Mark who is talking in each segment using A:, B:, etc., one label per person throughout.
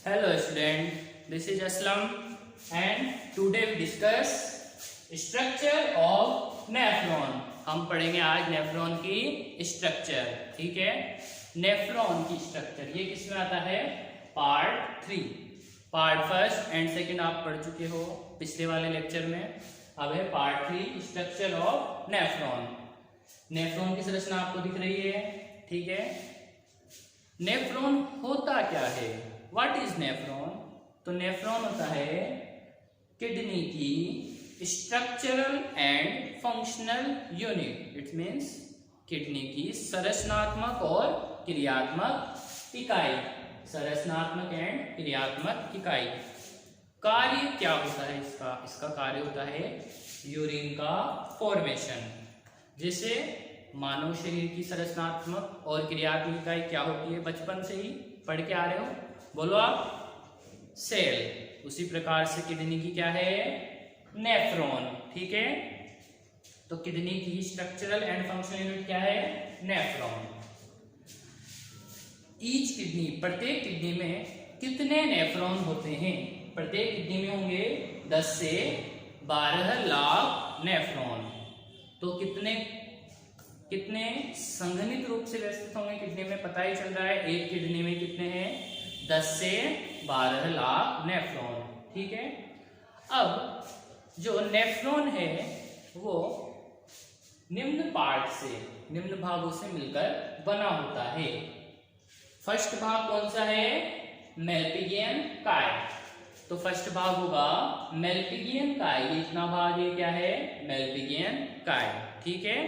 A: Hello student, this is Aslam and today we discuss structure of nephron. हम पढ़ेंगे आज nephron की structure, ठीक है। नेफ्रॉन की स्ट्रक्चर ये किस में आता है? Part 3। Part first and second आप पढ़ चुके हो पिछले वाले लेक्चर में। अब है part 3 structure of nephron. Nephron की संरचना आपको दिख रही है, ठीक है। नेफ्रॉन होता क्या है? What is nephron? तो नेफ्रॉन होता है किडनी की structural and functional unit. It means kidney की संरचनात्मक और क्रियात्मक इकाई। संरचनात्मक एंड क्रियात्मक इकाई। कार्य क्या होता है इसका कार्य होता है यूरिन का फॉर्मेशन। जैसे मानव शरीर की संरचनात्मक और क्रियात्मक इकाई क्या होती है, बचपन से ही पढ़ के आ रहे हो, बोलो आप, सेल। उसी प्रकार से किडनी की क्या है? नेफ्रॉन, ठीक है। तो किडनी की स्ट्रक्चरल एंड फंक्शनल यूनिट क्या है? नेफ्रॉन। ईच किडनी, प्रत्येक किडनी में कितने नेफ्रॉन होते हैं? प्रत्येक किडनी में होंगे 10 से 12 लाख नेफ्रॉन। तो कितने संघनित रूप से व्यवस्थित होंगे किडनी में, पता ही चल रहा है। एक किडनी में कितने हैं? 10 से 12 लाख नेफ्रॉन, ठीक है। अब जो नेफ्रॉन है वो निम्न पार्ट से, निम्न भागों से मिलकर बना होता है। फर्स्ट भाग कौन सा है? मेल्पिगियन काय। तो फर्स्ट भाग होगा मेल्पिगियन काय। ये इतना भाग ये क्या है? मेल्पिगियन काय, ठीक है।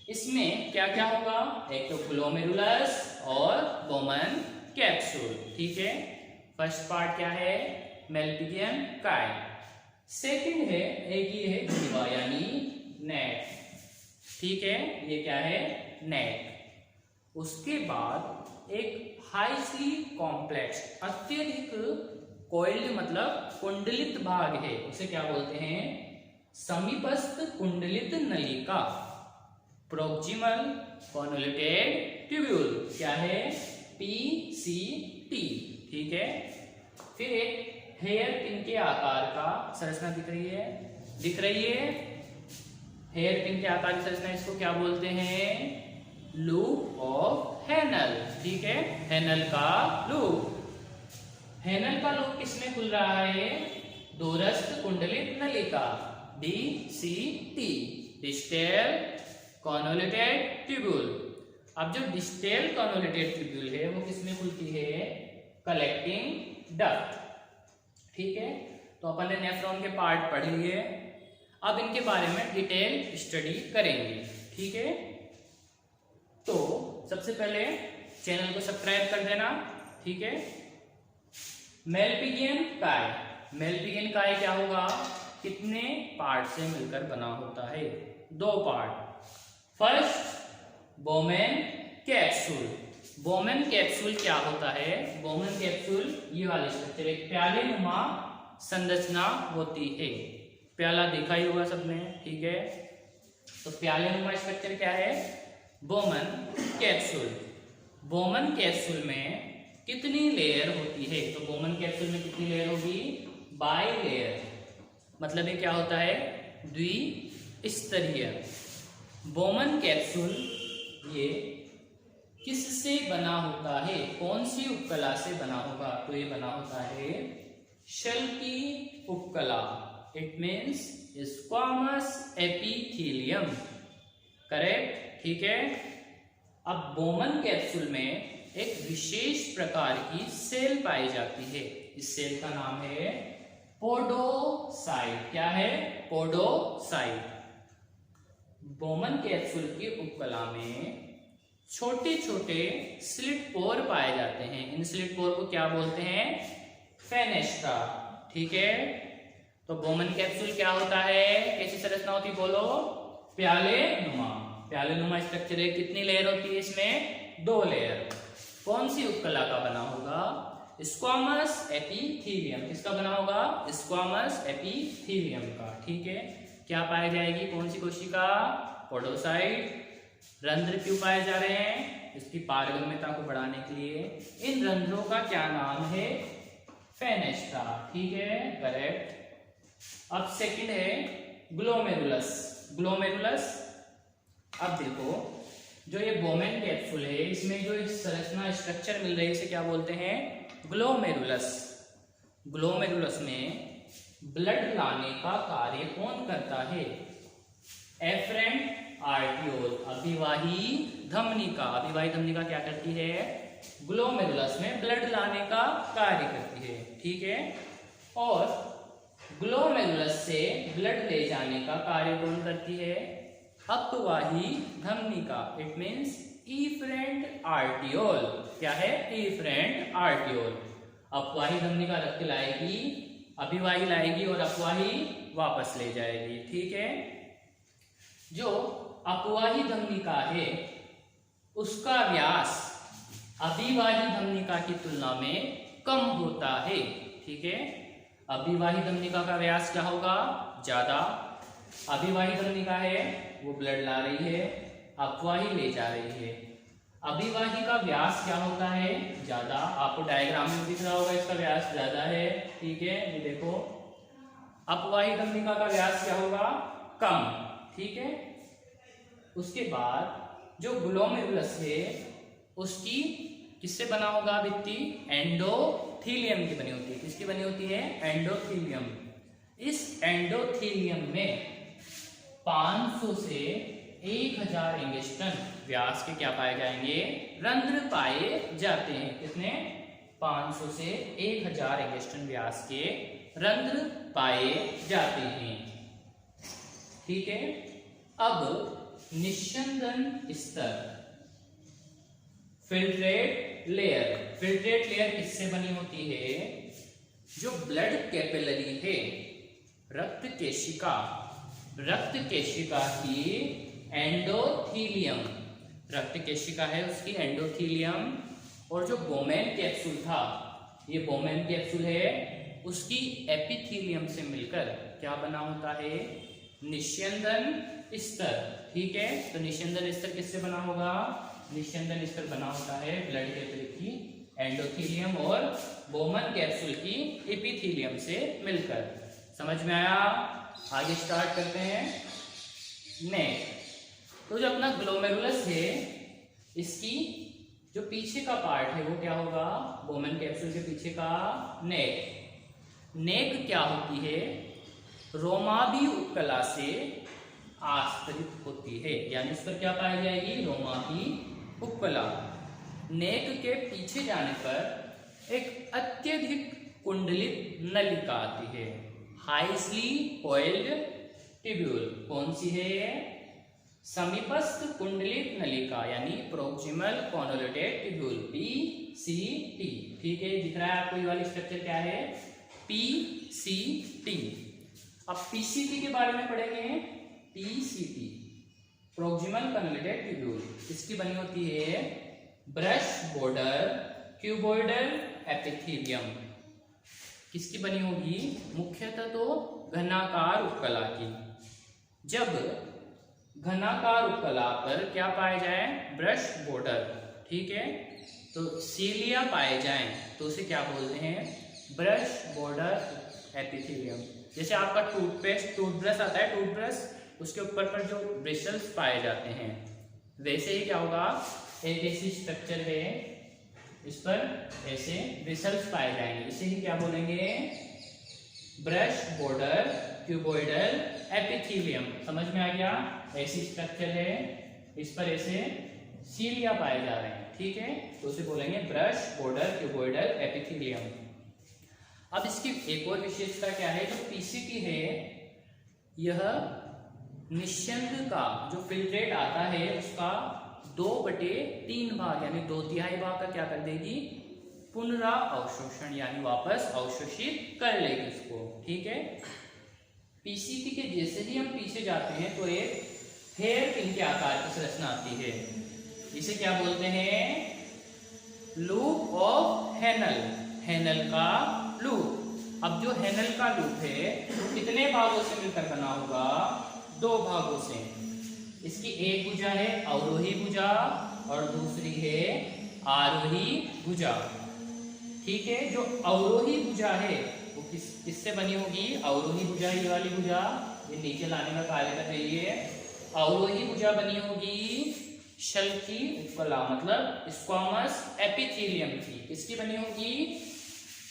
A: इसमें क्या क्या होगा? एक तो ग्लोमेरुलस और बोमन कैप्सूल, ठीक है। फर्स्ट पार्ट क्या है? मेल्पिगियन काय। सेकंड है, एक ये है जीवा यानी नेट, ठीक है। ये क्या है? नेट। उसके बाद एक हाईली कॉम्प्लेक्स, अत्यधिक कोइल्ड मतलब कुंडलित भाग है, उसे क्या बोलते हैं? समीपस्थ कुंडलित नलिका, प्रोक्सिमल कॉन्वोल्यूटेड ट्यूब्यूल, क्या है? PCT, ठीक है। फिर एक हेयर पिन के आकार का संरचना दिख रही है। हेयर पिन के आकार की संरचना, इसको क्या बोलते हैं? लूप ऑफ हेनल, ठीक है। हेनल का लूप। हेनल का लूप किसमें खुल रहा है? दूरस्थ कुंडलित नलिका, DCT, डिस्टल कॉन्वोल्यूटेड ट्यूब्यूल। अब जो डिस्टल कॉन्वोल्यूटेड ट्यूब्यूल है वो किसमें खुलती है? कलेक्टिंग डक्ट, ठीक है। तो अपन ने नेफ्रॉन के पार्ट पढ़ लिए। अब इनके बारे में डिटेल स्टडी करेंगे, ठीक है। तो सबसे पहले चैनल को सब्सक्राइब कर देना, ठीक है। मेल्पिगियन काय। मेल्पिगियन काय क्या होगा? कितने पार्ट से मिलकर बना होता है? 2 part. First Bowman capsule. Bowman capsule क्या होता है? बोमेन कैप्सूल ये वाली स्ट्रक्चर, एक प्याले नुमा संरचना होती है। प्याला देखा ही होगा सबने, ठीक है। तो प्याले नुमा स्ट्रक्चर क्या है? Bowman capsule. बोमेन कैप्सूल में कितनी लेयर होती है? तो बोमेन कैप्सूल में कितनी लेयर होगी? By layer. मतलब ये क्या होता है? द्विस्तरीय। बोमेन कैप्सूल ये किससे बना होता है? कौन सी उपकला से बना होगा? तो ये बना होता है शल की उपकला। It means squamous epithelium, correct, ठीक है। अब बोमेन कैप्सूल में एक विशेष प्रकार की सेल पाई जाती है। इस सेल का नाम है पोडोसाइट। क्या है? पोडोसाइट। बोमेन कैप्सूल की उपकला में छोटे छोटे स्लिट पोर पाए जाते हैं। इन स्लिट पोर को क्या बोलते हैं? फेनेस्ट्रा, ठीक है। तो बोमेन कैप्सूल क्या होता है? कैसी संरचना होती? बोलो, प्याले नुमा। प्याले नुमा स्ट्रक्चर है। कितनी लेयर होती है इसमें? 2 लेयर। कौन सी उपकला का बना होगा? Squamous epithelium. किसका बना होगा? स्क्वामस एपिथेलियम का, ठीक है। क्या पाई जाएगी? कौन सी कोशिका? पोडोसाइट। रंध्र क्यों पाए जा रहे हैं? इसकी पारगम्यता को बढ़ाने के लिए। इन रंध्रों का क्या नाम है? फेनेस्ट्रा, ठीक है, करेक्ट। अब सेकंड है ग्लोमेरुलस। ग्लोमेरुलस, अब देखो जो ये बोमेन कैप्सूल है इसमें जो संरचना स्ट्रक्चर मिल रही है इसे क्या बोलते हैं, ग्लोमेरुलस। ग्लोमेरुलस में ब्लड लाने का कार्य कौन करता है, एफरेंट आर्टियोल, अभिवाही धमनिका। अभिवाही धमनिका क्या करती है, ग्लोमेरुलस में ब्लड लाने का कार्य करती है, ठीक है। और ग्लोमेरुलस से ब्लड ले जाने का कार्य कौन करती है, अपवाही धमनिका। It means efferent arteriole. क्या है, इफरेंट आर्टियोल। अपवाही धमनिका रक्त लाएगी, अभिवाही लाएगी और अपवाही वापस ले जाएगी, ठीक है। जो अपवाही धमनिका है उसका व्यास अभिवाही धमनिका की तुलना में कम होता है, ठीक है। अभिवाही धमनिका का व्यास क्या होगा, ज्यादा। अभिवाही धमनिका है वो ब्लड ला रही है, अपवाही ले जा रही है। अभिवाही का व्यास क्या होता है, ज्यादा। आपको डायग्राम में दिख रहा होगा इसका व्यास ज्यादा है, ठीक है। ये देखो अपवाही धमनिका का व्यास क्या होगा, कम, ठीक है। उसके बाद जो ग्लोमेरुलस है उसकी किससे बना होगा भित्ति, एंडोथीलियम की बनी होती है। किसकी बनी होती है, एंडोथीलियम। इस एंडोथीलियम में 500 से 1000 एंगस्ट्रम व्यास के क्या पाए जाएंगे, रंध्र पाए जाते हैं। कितने, 500 से 1000 एंगस्ट्रम व्यास के रंध्र पाए जाते हैं, ठीक है। अब निस्यंदन स्तर, फिल्ट्रेट लेयर। फिल्ट्रेट लेयर किससे बनी होती है, जो ब्लड कैपिलरी है, रक्त केशिका, रक्त केशिका की एंडोथीलियम, रक्त केशिका है उसकी एंडोथीलियम, और जो बोमेन कैप्सूल था, ये बोमेन कैप्सूल है, उसकी एपिथीलियम से मिलकर क्या बना होता है, निस्यंदन स्तर, ठीक है। तो निस्यंदन स्तर किससे बना होगा, निस्यंदन स्तर बना होता है ब्लड कैपिलरी की एंडोथीलियम और बोमेन कैप्सूल की एपिथीलियम से मिलकर। समझ में आया, आगे स्टार्ट करते हैं। नेक, तो जो अपना ग्लोमेरुलस है इसकी जो पीछे का पार्ट है वो क्या होगा, बोमेन कैप्सूल के पीछे का नेक। नेक क्या होती है, रोमाभी उपकला से आस्तरित होती है, यानी इस पर क्या पाई जाएगी, रोमाभी उपकला। नेक के पीछे जाने पर एक अत्यधिक कुंडलित नलिका आती है, हाईली कॉइल्ड ट्यूब्यूल। कौन सी है, समीपस्थ कुंडलित नलिका, यानी प्रोक्सिमल कॉन्वोल्यूटेड ट्यूब्यूल, PCT, ठीक है। दिख रहा है आपको ये वाली स्ट्रक्चर क्या है, PCT। अब PCT के बारे में पढ़ेंगे। PCT प्रोक्सिमल कन्वोल्यूटेड ट्यूब्यूल, इसकी बनी होती है ब्रश बॉर्डर क्यूबॉइडल एपिथेलियम। किसकी बनी होगी, मुख्यतः तो घनाकार उपकला की। जब घनाकार उपकला पर क्या पाए जाए, ब्रश बॉर्डर, ठीक है, तो सीलिया पाए जाएं तो उसे क्या बोलते हैं, ब्रश बॉर्डर एपिथेलियम। जैसे आपका टूथपेस्ट, टूथब्रश आता है, टूथब्रश उसके ऊपर पर जो ब्रिसल्स पाए जाते हैं, वैसे ही क्या होगा, एक ऐसी स्ट्रक्चर है इस पर ऐसे ब्रिसल्स पाए जाएंगे, इसे ही क्या बोलेंगे, ब्रश बॉर्डर क्यूबॉइडल एपिथेलियम। समझ में आ गया, ऐसी स्ट्रक्चर है, इस पर ऐसे सीलिया पाए जा रहे हैं, ठीक है, तो उसे बोलेंगे ब्रश बॉर्डर क्यूबॉइडल एपिथेलियम। अब इसकी एक और विशेषता क्या है, जो PCT है यह निस्यंद का जो फिल्ट्रेट आता है उसका 2/3 भाग यानी 2/3 भाग का क्या कर देगी, पुनरा अवशोषण यानी वापस अवशोषित कर लेगी उसको, ठीक है। PCT के जैसे ही हम पीछे जाते हैं तो एक हेयर पिन के आकार की संरचना आती है, इसे क्या बोलते हैं, लूप ऑफ हेनल, हेनल का लूप। अब जो हेनल का लूप है तो कितने भागों से मिलकर बना होगा, 2 भागों से। इसकी एक भुजा है अवरोही भुजा और दूसरी है आरोही भुजा, ठीक है। जो अवरोही भुजा है वो किससे बनी होगी? अवरोही भुजा, ये वाली भुजा ये नीचे लाने का कार्य कर रही है। अवरोही भुजा बनी होगी शल की उपकला, मतलब स्क्वामस एपिथेलियम की। किसकी बनी होगी?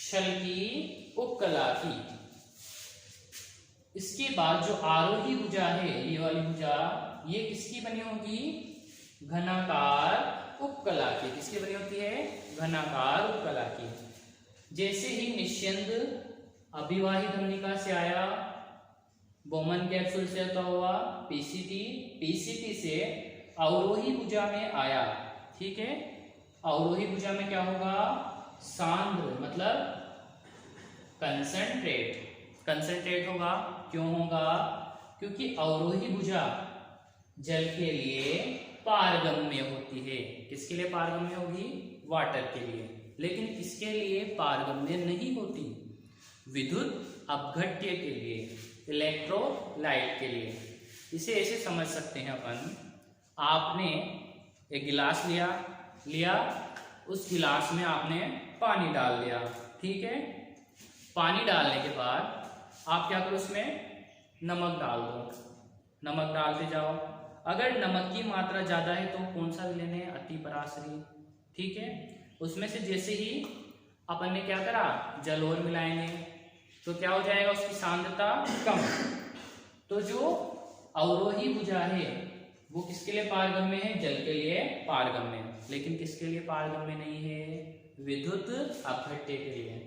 A: शल की उपकला की। इसके बाद जो आरोही भुजा है, ये वाली भुजा, ये किसकी बनी होगी? घनाकार उपकला की। किसकी बनी होती है? घनाकार उपकला की। जैसे ही निस्यंद अभिवाही धमनिका से आया, बोमन कैप्सूल से होता हुआ पीसीटी, पीसीटी से अवरोही भुजा में आया, ठीक है। अवरोही भुजा में क्या होगा? सांद्र मतलब कंसंट्रेट, कंसंट्रेट होगा। क्यों होगा? क्योंकि अवरोही भुजा जल के लिए पारगम्य होती है। किसके लिए पारगम्य होगी? वाटर के लिए। लेकिन किसके लिए पारगम्य नहीं होती? विद्युत अपघट्य के लिए, इलेक्ट्रोलाइट के लिए। इसे ऐसे समझ सकते हैं अपन, आपने एक गिलास लिया, उस गिलास में आपने पानी डाल दिया, ठीक है। पानी डालने के बाद आप क्या करो? उसमें नमक डाल दो, नमक डालते जाओ। अगर नमक की मात्रा ज्यादा है तो कौन सा लेने? अति पराशरी, ठीक है। उसमें से जैसे ही अपन ने क्या करा? जल और मिलाएंगे तो क्या हो जाएगा? उसकी सांद्रता कम। तो जो अवरोही भुजा है वो किसके लिए पारगम्य है? जल के लिए पारगम्य। लेकिन किसके लिए पारगम्य नहीं है? विद्युत अपघट्य के लिए।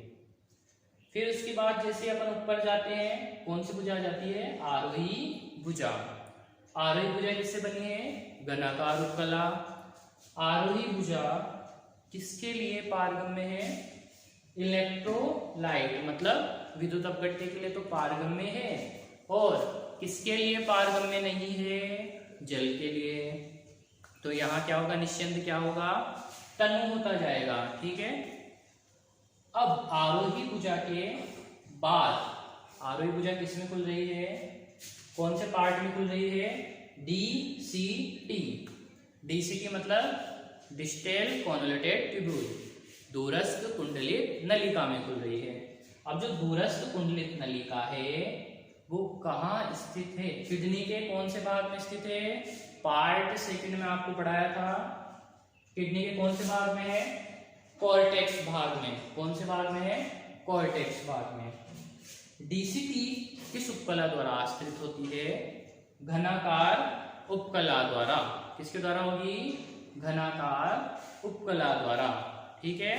A: फिर उसके बाद जैसे अपन ऊपर जाते हैं, कौन सी भुजा जाती है? आरोही भुजा। आरोही भुजा किससे बनी है? घनाकार उपकला। आरोही भुजा किसके लिए पारगम्य है? इलेक्ट्रोलाइट मतलब विद्युत अपघट्य के लिए तो पारगम्य है। और किसके लिए पारगम्य नहीं है? जल के लिए। तो यहाँ क्या होगा? निस्यंद क्या होगा? तनु होता जाएगा, ठीक है। अब आरोही भुजा के बाद, आरोही भुजा किसमें खुल रही है? कौन से पार्ट में खुल रही है? डीसीटी। डीसीटी मतलब डिस्टल कॉन्वोल्यूटेड ट्यूब्यूल, दूरस्थ कुंडलित नलिका में खुल रही है। अब जो दूरस्थ कुंडलित नलिका है वो कहाँ स्थित है? किडनी के कौन से भाग में स्थित है? पार्ट सेकंड में आपको पढ़ाया था। किडनी के कौन से भाग में है? कॉर्टेक्स भाग में। कौन से भाग में है? कॉर्टेक्स भाग में। डीसीटी किस उपकला द्वारा आश्रित होती है? घनाकार उपकला द्वारा। किसके द्वारा होगी? घनाकार उपकला द्वारा, ठीक है।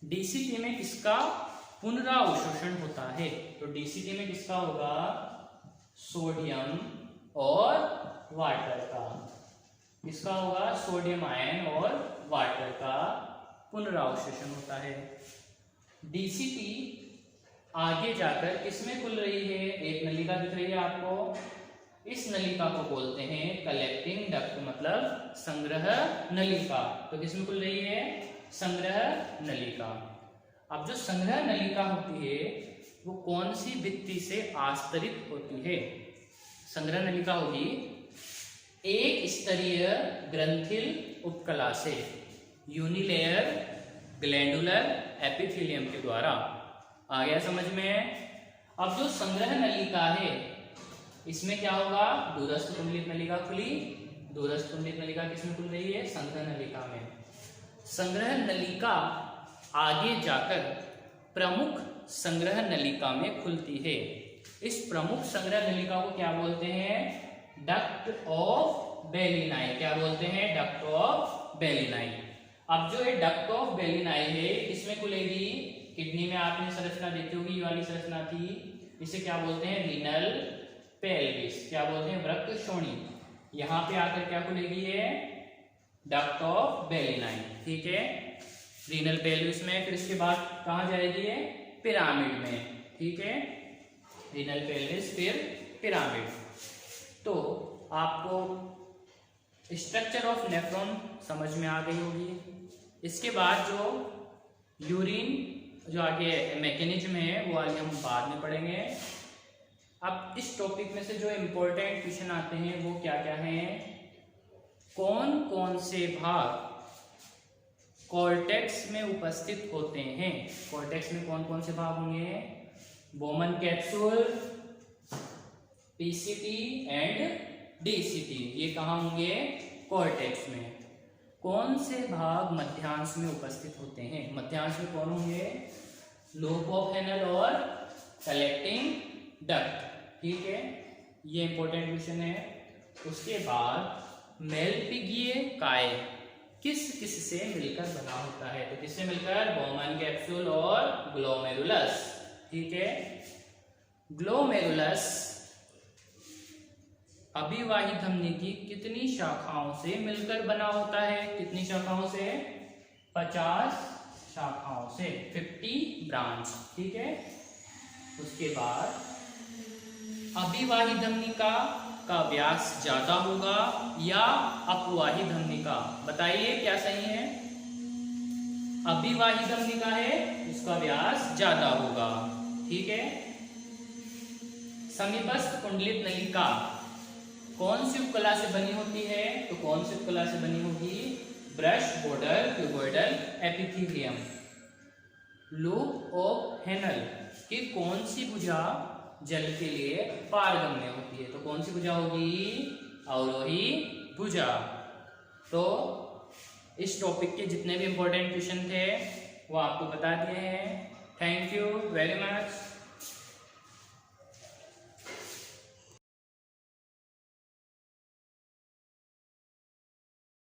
A: डीसीटी में किसका पुनरावशोषण होता है? तो डीसीटी में किसका होगा? सोडियम और वाटर का। किसका होगा? सोडियम आयन और वाटर का पुनरावशोषण होता है। डीसीटी आगे जाकर किसमें खुल रही है? एक नलिका दिख रही है आपको, इस नलिका को बोलते हैं कलेक्टिंग डक्ट मतलब संग्रह नलिका। तो किसमें खुल रही है? संग्रह नलिका। अब जो संग्रह नलिका होती है वो कौन सी भित्ति से आस्तरित होती है? संग्रह नलिका होगी एक स्तरीय ग्रंथिल उपकला से, यूनिलेयर ग्लैंडुलर एपिथेलियम के द्वारा। आ गया समझ में? अब जो संग्रह नलिका है इसमें क्या होगा? दूरस्थ कुंडलित नलिका खुली। दूरस्थ कुंडलित नलिका किसमें खुल रही है? संग्रह नलिका में। संग्रह नलिका आगे जाकर प्रमुख संग्रह नलिका में खुलती है। इस प्रमुख संग्रह नलिका को क्या बोलते हैं? Duct of Bellini. क्या बोलते हैं? Duct of Bellini. अब जो ये डक्ट ऑफ बेलिनाई है इसमें खुलेगी, किडनी में आपने संरचना देखी होगी, ये वाली संरचना थी। इसे क्या बोलते हैं? Renal pelvis. क्या बोलते हैं? वृक्क श्रोणी। यहाँ पे आकर क्या खुलेगी? ये डक्ट ऑफ बेलिनाई, ठीक है, रीनल पेल्विस में। फिर इसके बाद कहाँ जाएगी? ये पिरामिड में, ठीक है, रीनल पेल्विस फिर पिरामिड। तो आपको स्ट्रक्चर ऑफ नेफ्रॉन समझ में आ गई होगी। इसके बाद जो यूरिन जो आगे मैकेनिज्म है वो आगे हम बाद में पढ़ेंगे। अब इस टॉपिक में से जो इम्पोर्टेंट क्वेश्चन आते हैं वो क्या क्या हैं? कौन कौन कॉर्टेक्स में उपस्थित होते हैं। कॉर्टेक्स में कौन कौन से भाग होंगे? Bowman capsule, PCT and DCT, ये कहाँ होंगे? कॉर्टेक्स में। कौन से भाग मध्यांश में उपस्थित होते हैं? मध्यांश में कौन होंगे? लूप ऑफ हेनल और कलेक्टिंग डक्ट, ठीक है, ये इंपॉर्टेंट क्वेश्चन है। उसके बाद मेलपिगिए काय किस किस से मिलकर बना होता है? तो किससे मिलकर? बोमन कैप्सूल और ग्लोमेरुलस, ठीक है। ग्लोमेरुलस अभिवाही धमनी की कितनी शाखाओं से मिलकर बना होता है? कितनी शाखाओं से? 50 शाखाओं से, 50 ब्रांच, ठीक है। उसके बाद अभिवाही धमनिका का व्यास ज्यादा होगा या अपवाही धमनिका? बताइए क्या सही है? अभिवाही धमनिका है, उसका व्यास ज्यादा होगा, ठीक है। समीपस्थ कुंडलित नलिका कौन सी उपकला से बनी होती है? तो कौन सी उपकला से बनी होगी? Brush border cuboidal epithelium. Loop of Henle की कौन सी भुजा जल के लिए पारगम्य होती है? तो कौन सी भुजा होगी? अवरोही भुजा। तो इस टॉपिक के जितने भी इंपॉर्टेंट क्वेश्चन थे वो आपको बता दिए हैं। Thank you very much.